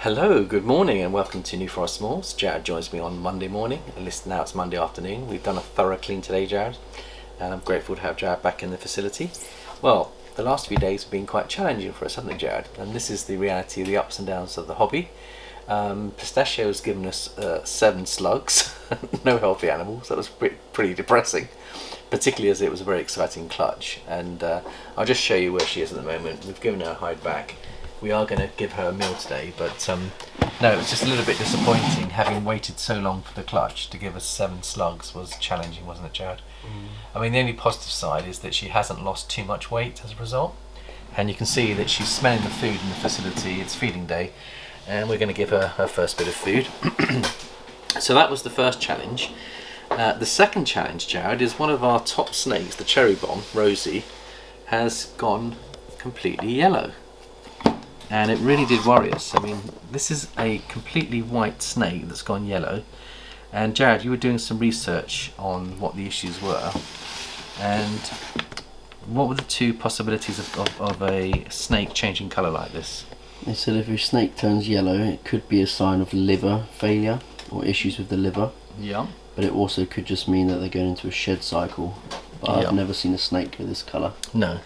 Hello, good morning, and welcome to New Forest Morphs. Jared joins me on Monday morning. At least now it's Monday afternoon. We've done a thorough clean today, Jared, and I'm grateful to have Jared back in the facility. Well, the last few days have been quite challenging for us, haven't they, Jared? And this is the reality of the ups and downs of the hobby. Pistachio has given us 7 slugs, no healthy animals. That was pretty depressing, particularly as it was a very exciting clutch. And I'll just show you where she is at the moment. We've given her a hide back. We are going to give her a meal today, but no, it's just a little bit disappointing having waited so long for the clutch to give us 7 slugs. Was challenging, wasn't it, Jared? I mean, the only positive side is that she hasn't lost too much weight as a result, and you can see that she's smelling the food in the facility. It's feeding day, and we're going to give her her first bit of food. So that was the first challenge. The second challenge, Jared, is one of our top snakes, the cherry bomb, Rosie, has gone completely yellow. And it really did worry us. I mean, this is a completely white snake that's gone yellow. And Jared, you were doing some research on what the issues were. And what were the 2 possibilities of a snake changing colour like this? They said if a snake turns yellow, it could be a sign of liver failure or issues with the liver. Yeah. But it also could just mean that they're going into a shed cycle. But I've never seen a snake with this colour. No.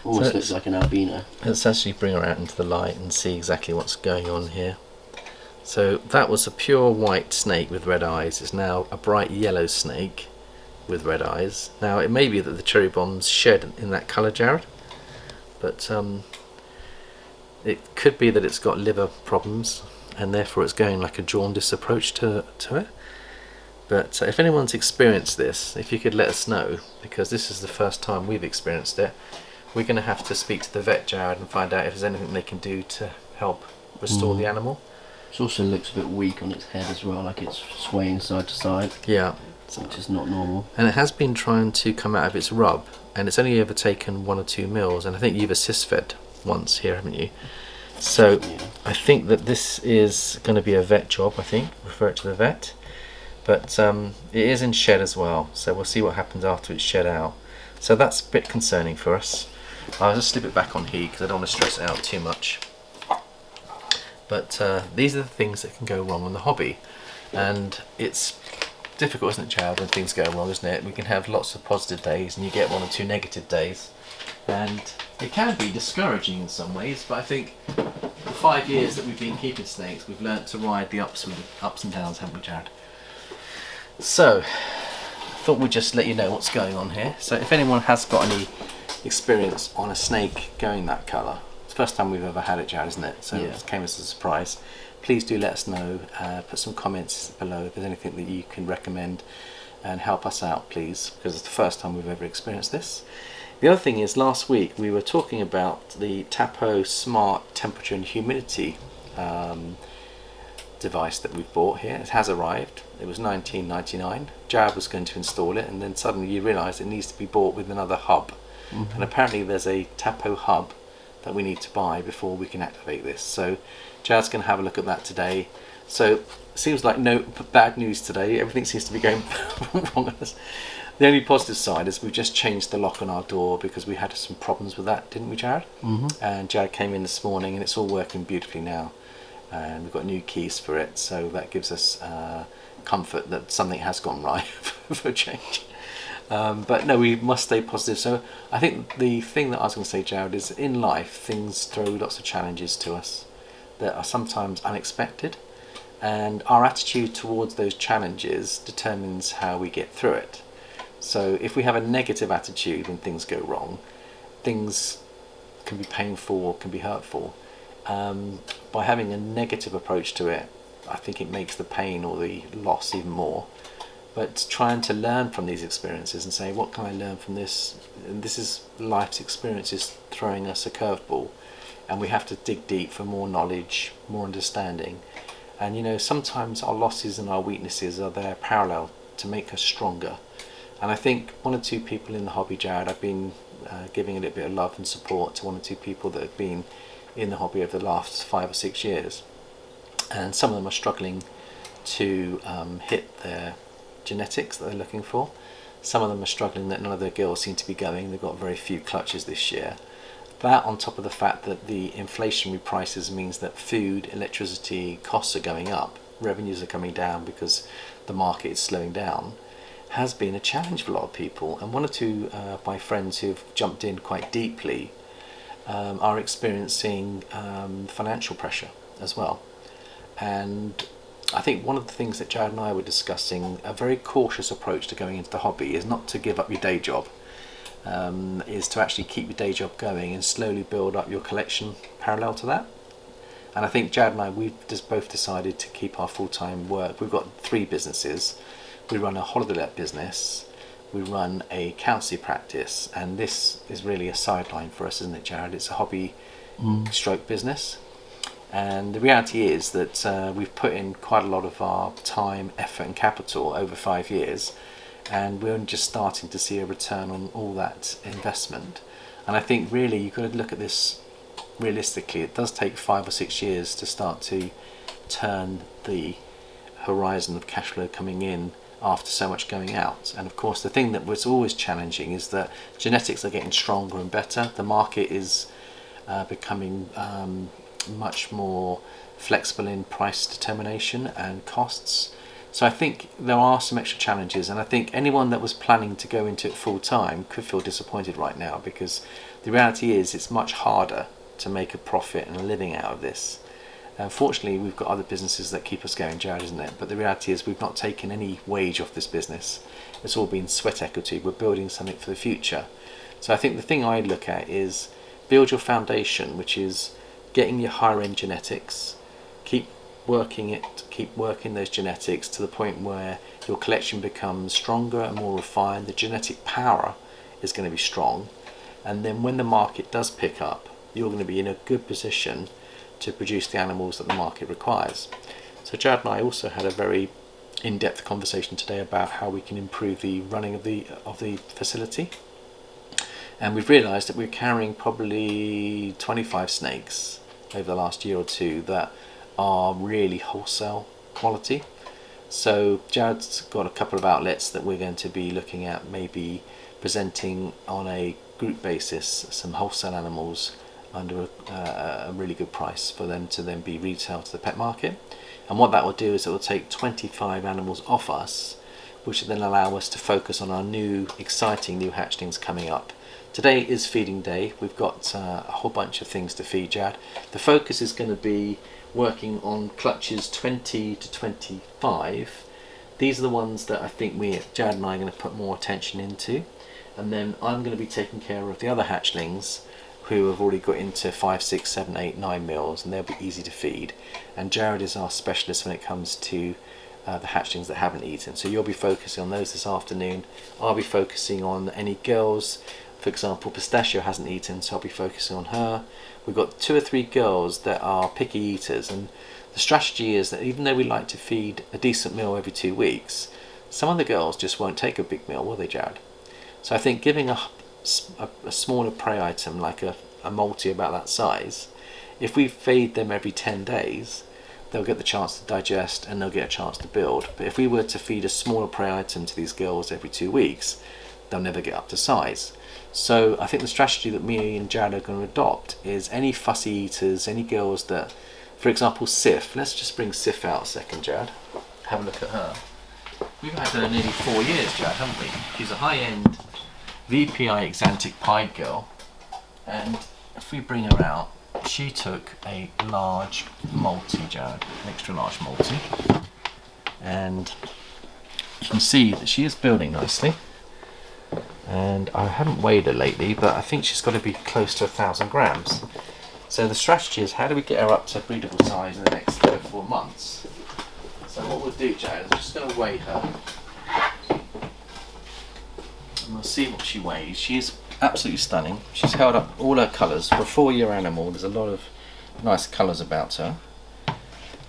Almost looks like an albino. Let's actually bring her out into the light and see exactly what's going on here. So that was a pure white snake with red eyes. It's now a bright yellow snake with red eyes. Now it may be that the cherry bomb's shed in that colour, Jared, but it could be that it's got liver problems and therefore it's going like a jaundice approach to it. But if anyone's experienced this, if you could let us know, because this is the first time we've experienced it. We're going to have to speak to the vet, Jared, and find out if there's anything they can do to help restore the animal. It also looks a bit weak on its head as well, like it's swaying side to side. Yeah. Which is not normal. And it has been trying to come out of its rub, and it's only ever taken 1 or 2 meals, and I think you've assist fed once here, haven't you? So yeah. I think that this is going to be a vet job, I think. Refer it to the vet. But it is in shed as well, so we'll see what happens after it's shed out. So that's a bit concerning for us. I'll just slip it back on heat because I don't want to stress it out too much. But these are the things that can go wrong in the hobby. And it's difficult, isn't it, Chad, when things go wrong, isn't it? We can have lots of positive days and you get 1 or 2 negative days. And it can be discouraging in some ways, but I think the 5 years that we've been keeping snakes, we've learnt to ride the ups and downs, haven't we, Chad? So, I thought we'd just let you know what's going on here. So if anyone has got any experience on a snake going that colour, it's the first time we've ever had it, Jared, isn't it? So it came as a surprise. Please do let us know, put some comments below if there's anything that you can recommend and help us out, please, because it's the first time we've ever experienced this. The other thing is, last week we were talking about the Tapo Smart Temperature and Humidity device that we've bought here. It has arrived. It was $19.99. Jared was going to install it, and then suddenly you realise it needs to be bought with another hub. And apparently there's a Tapo hub that we need to buy before we can activate this. So Jared's going to have a look at that today. So it seems like no bad news today. Everything seems to be going wrong on us. The only positive side is we've just changed the lock on our door because we had some problems with that, didn't we, Jared? And Jared came in this morning and it's all working beautifully now. And we've got new keys for it, so that gives us comfort that something has gone right for a change. But no, we must stay positive. So I think the thing that I was going to say, Jared, is in life things throw lots of challenges to us that are sometimes unexpected, and our attitude towards those challenges determines how we get through it. So if we have a negative attitude when things go wrong, things can be painful or can be hurtful. By having a negative approach to it, I think it makes the pain or the loss even more. But trying to learn from these experiences and say, what can I learn from this? And this is life's experiences throwing us a curveball, and we have to dig deep for more knowledge, more understanding. And you know, sometimes our losses and our weaknesses are there parallel to make us stronger. And I think 1 or 2 people in the hobby, Jared, I've been giving a little bit of love and support to 1 or 2 people that have been in the hobby over the last 5 or 6 years, and some of them are struggling to hit their genetics that they're looking for. Some of them are struggling that none of their girls seem to be going. They've got very few clutches this year. That on top of the fact that the inflationary prices means that food, electricity costs are going up, revenues are coming down because the market is slowing down, has been a challenge for a lot of people. And one or two of my friends who've jumped in quite deeply are experiencing financial pressure as well. And I think one of the things that Jared and I were discussing, a very cautious approach to going into the hobby, is not to give up your day job. Is to actually keep your day job going and slowly build up your collection parallel to that. And I think Jared and I, we've just both decided to keep our full-time work. We've got 3 businesses. We run a holiday let business, we run a accountancy practice, and this is really a sideline for us, isn't it, Jared? It's a hobby stroke business. And the reality is that we've put in quite a lot of our time, effort and capital over 5 years, and we're only just starting to see a return on all that investment. And I think really you've got to look at this realistically. It does take 5 or 6 years to start to turn the horizon of cash flow coming in after so much going out. And of course the thing that was always challenging is that genetics are getting stronger and better. The market is becoming much more flexible in price determination and costs. So I think there are some extra challenges, and I think anyone that was planning to go into it full time could feel disappointed right now, because the reality is it's much harder to make a profit and a living out of this. Fortunately, we've got other businesses that keep us going, Jared, isn't it? But the reality is we've not taken any wage off this business. It's all been sweat equity. We're building something for the future. So I think the thing I look at is build your foundation, which is getting your higher end genetics, keep working those genetics to the point where your collection becomes stronger and more refined. The genetic power is going to be strong, and then when the market does pick up, you're going to be in a good position to produce the animals that the market requires. So Jared and I also had a very in-depth conversation today about how we can improve the running of the facility, and we've realised that we're carrying probably 25 snakes over the last year or two that are really wholesale quality. So Jared's got a couple of outlets that we're going to be looking at, maybe presenting on a group basis some wholesale animals under a really good price for them to then be retailed to the pet market. And what that will do is it will take 25 animals off us, which will then allow us to focus on our new exciting new hatchlings coming up. Today is feeding day. We've got a whole bunch of things to feed, Jared. The focus is going to be working on clutches 20 to 25. These are the ones that I think Jared and I are going to put more attention into, and then I'm going to be taking care of the other hatchlings who have already got into 5, 6, 7, 8, 9 mils, and they'll be easy to feed. And Jared is our specialist when it comes to the hatchlings that haven't eaten. So you'll be focusing on those this afternoon. I'll be focusing on any girls. For example, Pistachio hasn't eaten, so I'll be focusing on her. We've got 2 or 3 girls that are picky eaters, and the strategy is that even though we like to feed a decent meal every 2 weeks, some of the girls just won't take a big meal, will they, Jared? So I think giving a smaller prey item like a multi about that size, if we feed them every 10 days, they'll get the chance to digest and they'll get a chance to build. But if we were to feed a smaller prey item to these girls every 2 weeks, they'll never get up to size. So I think the strategy that me and Jared are going to adopt is any fussy eaters, any girls that, for example, Sif. Let's just bring Sif out a second, Jared. Have a look at her. We've had her nearly 4 years, Jared, haven't we? She's a high-end VPI Exantic pied girl, and if we bring her out, she took a large multi, Jared, an extra large multi, and you can see that she is building nicely. And I haven't weighed her lately, but I think she's got to be close to 1,000 grams. So the strategy is, how do we get her up to breedable size in the next 3 or 4 months? So what we'll do, Jared, is I'm just going to weigh her, and we'll see what she weighs. She is absolutely stunning. She's held up all her colours. For a 4-year animal, there's a lot of nice colours about her.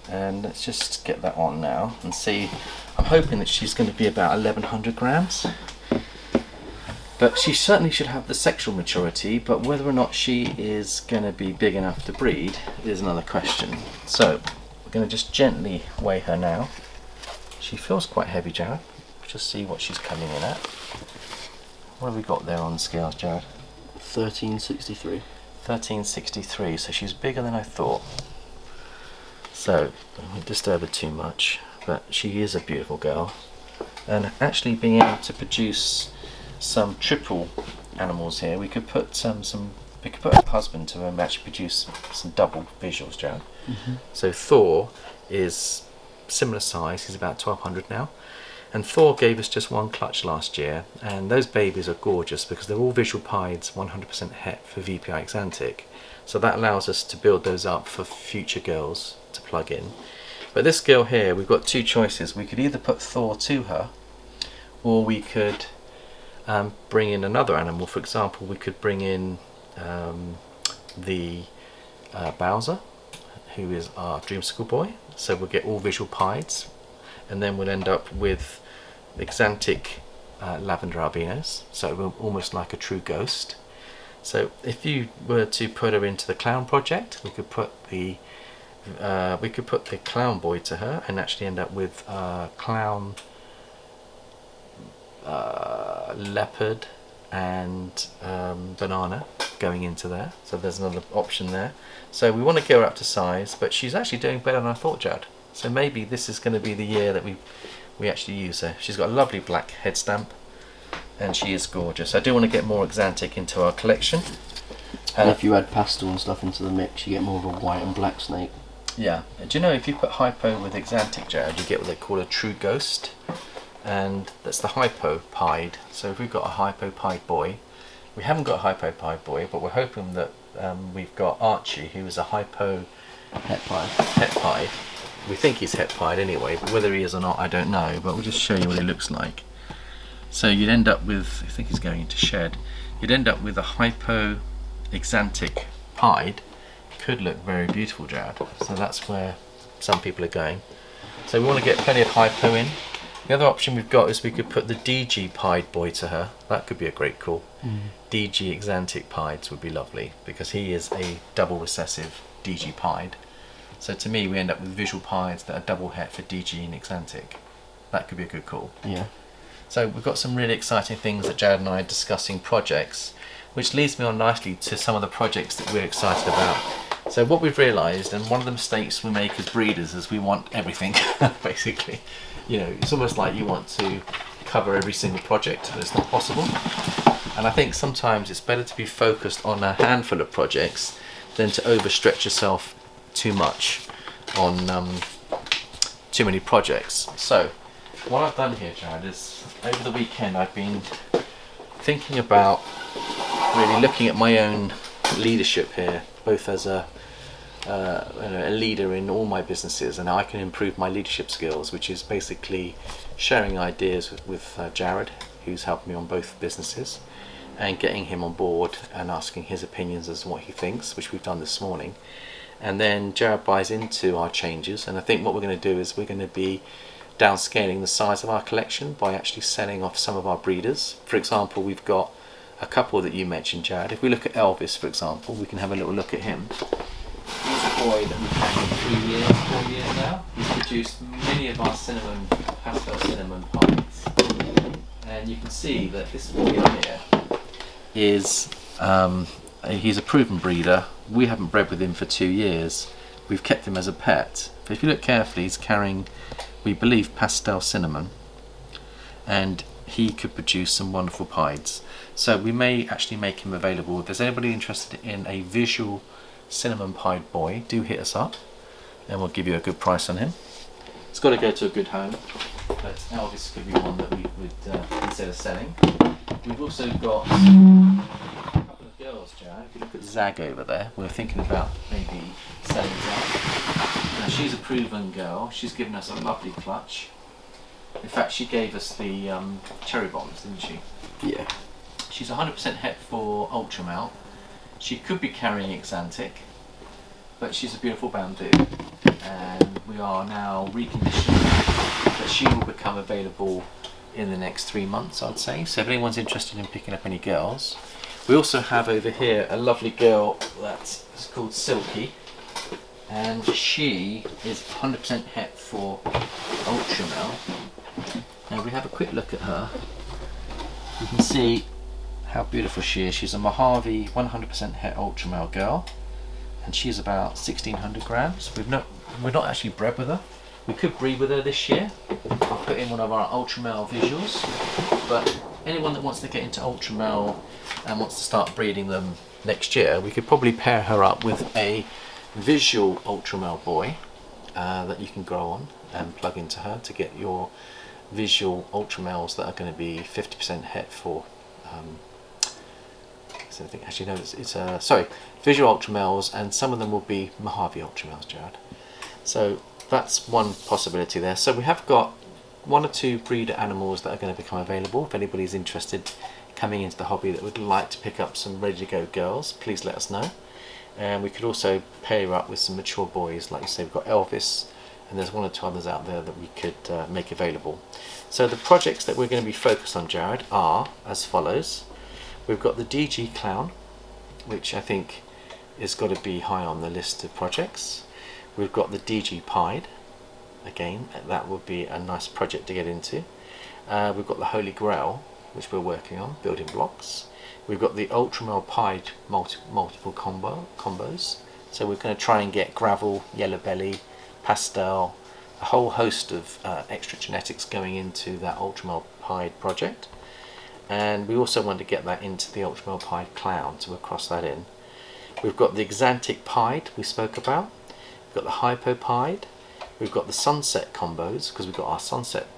And let's just get that on now and see. I'm hoping that she's going to be about 1,100 grams. But she certainly should have the sexual maturity, but whether or not she is going to be big enough to breed is another question. So we're going to just gently weigh her now. She feels quite heavy, Jared. Just see what she's coming in at. What have we got there on the scales, Jared? 1363. 1363, so she's bigger than I thought. So I won't disturb her too much, but she is a beautiful girl. And actually being able to produce some triple animals here, we could put we could put a husband to her and actually produce some double visuals, Jared. So Thor is similar size, he's about 1200 now. And Thor gave us just one clutch last year, and those babies are gorgeous because they're all visual pieds, 100% het for VPI Exantic. So that allows us to build those up for future girls to plug in. But this girl here, we've got two choices. We could either put Thor to her, or we could bring in another animal. For example, we could bring in the Bowser, who is our Dreamsicle boy. So we'll get all visual pieds, and then we'll end up with Exantic lavender albinos, so we're almost like a true ghost. So if you were to put her into the clown project, we could put the clown boy to her and actually end up with clown, leopard and banana going into there. So there's another option there. So we want to get her up to size, but she's actually doing better than I thought, Jad. So maybe this is going to be the year that we actually use her. She's got a lovely black head stamp, and she is gorgeous. I do want to get more Exantic into our collection. And if you add pastel and stuff into the mix, you get more of a white and black snake. Yeah. Do you know if you put hypo with Exantic, Jared, you get what they call a true ghost, and that's the hypo pied. So if we've got a hypo pied boy, we haven't got a hypo pied boy, but we're hoping that we've got Archie, who is a hypo Het pied. het pied. We think he's het pied anyway, but whether he is or not, I don't know. But we'll just show you what he looks like. So you'd end up with, I think he's going into shed. You'd end up with a hypo Exantic pied. Could look very beautiful, Jared. So that's where some people are going. So we want to get plenty of hypo in. The other option we've got is we could put the DG pied boy to her. That could be a great call. DG Exantic pieds would be lovely because he is a double recessive DG pied. So to me, we end up with visual pieds that are double het for DG and Exantic. That could be a good call. Yeah. So we've got some really exciting things that Jared and I are discussing projects, which leads me on nicely to some of the projects that we're excited about. So what we've realised, and one of the mistakes we make as breeders, is we want everything, basically. You know, it's almost like you want to cover every single project, but it's not possible. And I think sometimes it's better to be focused on a handful of projects than to overstretch yourself too much on too many projects. So what I've done here, Jared, is over the weekend I've been thinking about really looking at my own leadership here, both as a leader in all my businesses, and how I can improve my leadership skills, which is basically sharing ideas with Jared, who's helped me on both businesses, and getting him on board and asking his opinions as to what he thinks, which we've done this morning. And then Jared buys into our changes, and I think what we're going to do is we're going to be downscaling the size of our collection by actually selling off some of our breeders. For example, we've got a couple that you mentioned, Jared. If we look at Elvis, for example, we can have a little look at him. He's a boy that we've had for 4 years now. He's produced many of our pastel cinnamon pies. And you can see that this boy here is, he's a proven breeder. We haven't bred with him for 2 years. We've kept him as a pet. But if you look carefully, he's carrying, we believe, pastel cinnamon. And he could produce some wonderful pieds. So we may actually make him available. If there's anybody interested in a visual cinnamon pied boy, do hit us up and we'll give you a good price on him. It's got to go to a good home, but Elvis could be one that we would consider selling. We've also got a couple of girls, Jared. If you look at Zag over there, we're thinking about maybe selling Zag. Now she's a proven girl. She's given us a lovely clutch. In fact, she gave us the cherry bombs, didn't she? Yeah. She's 100% het for ultra mount. She could be carrying Exantic, but she's a beautiful bamboo, and we are now reconditioning that she will become available in the next 3 months, I'd say. So if anyone's interested in picking up any girls, we also have over here a lovely girl that's called Silky, and she is 100% het for ultra male. Now if we have a quick look at her, you can see how beautiful she is. She's a Mojave 100% het ultra male girl, and she's about 1600 grams. We're not actually bred with her. We could breed with her this year. I'll put in one of our ultra male visuals, but anyone that wants to get into ultra male and wants to start breeding them next year, we could probably pair her up with a visual ultra male boy that you can grow on and plug into her to get your visual ultra males that are going to be 50% het for so I think actually no, it's sorry, visual ultra males, and some of them will be Mojave ultra males, Jared. So that's one possibility there. So we have got 1 or 2 breeder animals that are going to become available. If anybody's interested coming into the hobby that would like to pick up some ready to go girls, please let us know. And we could also pair her up with some mature boys. Like you say, we've got Elvis, and there's 1 or 2 others out there that we could make available. So the projects that we're going to be focused on, Jared, are as follows. We've got the DG Clown, which I think is got to be high on the list of projects. We've got the DG Pied, again that would be a nice project to get into. We've got the Holy Grail, which we're working on, building blocks. We've got the Ultramel Pied multiple combos, so we're going to try and get gravel, yellow belly, pastel, a whole host of extra genetics going into that Ultramel Pied project. And we also want to get that into the Ultramel Pied Clown, so we'll cross that in. We've got the Exantic Pied we spoke about. We've got the Hypo Pied. We've got the Sunset combos, because we've got our Sunset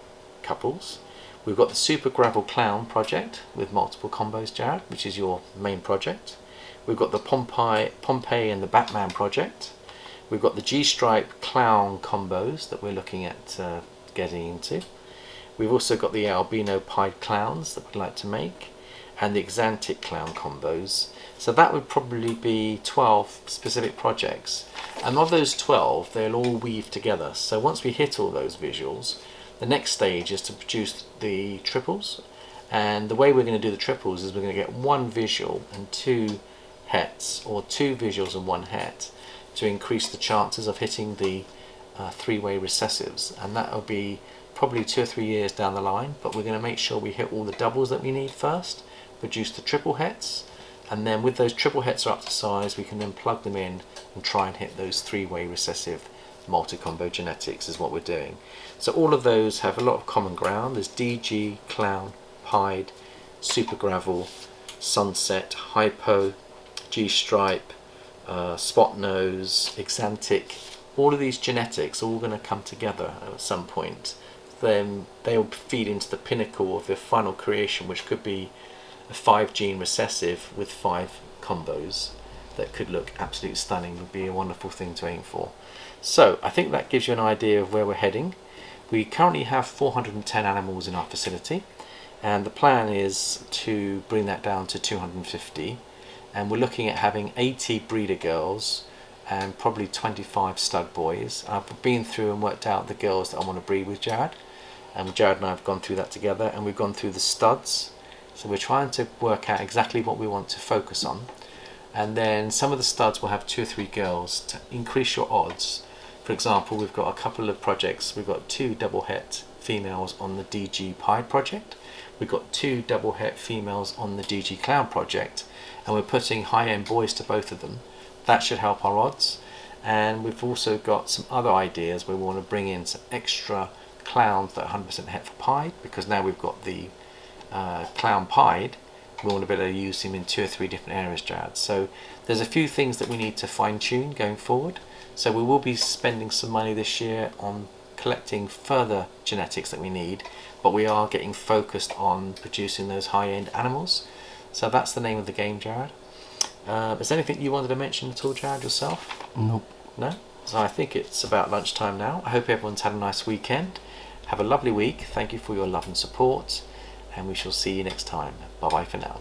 couples. We've got the Super Gravel Clown project with multiple combos, Jared, which is your main project. We've got the Pompeii and the Batman project. We've got the G-Stripe Clown combos that we're looking at getting into. We've also got the Albino Pied Clowns that we'd like to make, and the Exantic Clown combos. So that would probably be 12 specific projects, and of those 12 they'll all weave together. So once we hit all those visuals, the next stage is to produce the triples, and the way we're going to do the triples is we're going to get 1 visual and 2 hets, or 2 visuals and 1 het, to increase the chances of hitting the 3-way recessives, and that will be probably 2 or 3 years down the line. But we're going to make sure we hit all the doubles that we need first, produce the triple hets, and then with those triple hets are up to size, we can then plug them in and try and hit those 3-way recessive multi-combo genetics is what we're doing. So all of those have a lot of common ground. There's DG, Clown, Pied, Super Gravel, Sunset, Hypo, G-Stripe, Spot Nose, Exantic. All of these genetics are all going to come together at some point. Then they'll feed into the pinnacle of the final creation, which could be a 5-gene recessive with 5 combos that could look absolutely stunning. Would be a wonderful thing to aim for. So I think that gives you an idea of where we're heading. We currently have 410 animals in our facility, and the plan is to bring that down to 250, and we're looking at having 80 breeder girls and probably 25 stud boys. I've been through and worked out the girls that I want to breed with Jared, and Jared and I have gone through that together, and we've gone through the studs. So we're trying to work out exactly what we want to focus on, and then some of the studs will have 2 or 3 girls to increase your odds. For example, we've got a couple of projects. We've got 2 double het females on the DG Pied project. We've got 2 double het females on the DG Clown project, and we're putting high-end boys to both of them. That should help our odds. And we've also got some other ideas where we want to bring in some extra clowns that are 100% het for Pied, because now we've got the Clown Pied. We want to be able to use him in 2 or 3 different areas, Jared. So there's a few things that we need to fine-tune going forward. So we will be spending some money this year on collecting further genetics that we need, but we are getting focused on producing those high-end animals. So that's the name of the game, Jared. Is there anything you wanted to mention at all, Jared, yourself? Nope. No? So I think it's about lunchtime now. I hope everyone's had a nice weekend. Have a lovely week. Thank you for your love and support, and we shall see you next time. Bye bye for now.